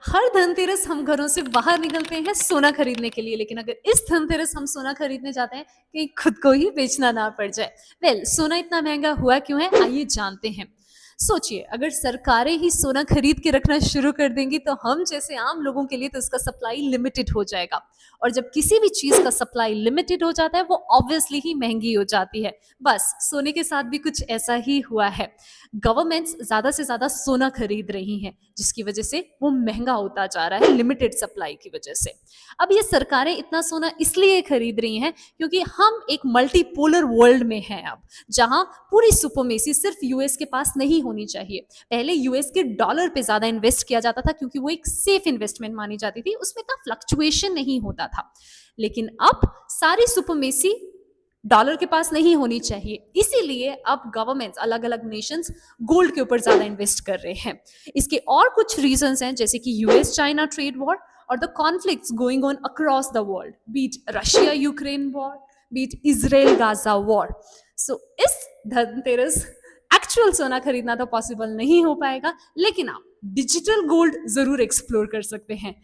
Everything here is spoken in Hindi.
हर धनतेरस हम घरों से बाहर निकलते हैं सोना खरीदने के लिए, लेकिन अगर इस धनतेरस हम सोना खरीदने जाते हैं कि खुद को ही बेचना ना पड़ जाए। सोना इतना महंगा हुआ क्यों है, आइए जानते हैं। सोचिए, अगर सरकारें ही सोना खरीद के रखना शुरू कर देंगी तो हम जैसे आम लोगों के लिए तो इसका सप्लाई लिमिटेड हो जाएगा। और जब किसी भी चीज का सप्लाई लिमिटेड हो जाता है वो ऑब्वियसली ही महंगी हो जाती है। बस सोने के साथ भी कुछ ऐसा ही हुआ है। गवर्नमेंट्स ज्यादा से ज्यादा सोना खरीद रही हैं, जिसकी वजह से वो महंगा होता जा रहा है लिमिटेड सप्लाई की वजह से। अब ये सरकारें इतना सोना इसलिए खरीद रही हैं क्योंकि हम एक मल्टीपोलर वर्ल्ड में हैं अब, जहां पूरी सुपरमेसी सिर्फ यूएस के पास नहीं होनी चाहिए। पहले यूएस के डॉलर पे ज्यादा इन्वेस्ट किया जाता था क्योंकि वो एक सेफ इन्वेस्टमेंट मानी जाती थी, उसमें इतना फ्लक्चुएशन नहीं होता था। लेकिन अब सारी सुपरमेसी डॉलर के पास नहीं होनी चाहिए, इसीलिए अब गवर्नमेंट्स अलग अलग नेशंस गोल्ड के ऊपर ज्यादा इन्वेस्ट कर रहे हैं। इसके और कुछ रीजंस हैं, जैसे कि यूएस चाइना ट्रेड वॉर और the conflicts going on across the world, be it Russia Ukraine war, be it Israel Gaza war. So इस धनतेरस एक्चुअल सोना खरीदना तो पॉसिबल नहीं हो पाएगा, लेकिन आप डिजिटल गोल्ड जरूर एक्सप्लोर कर सकते हैं।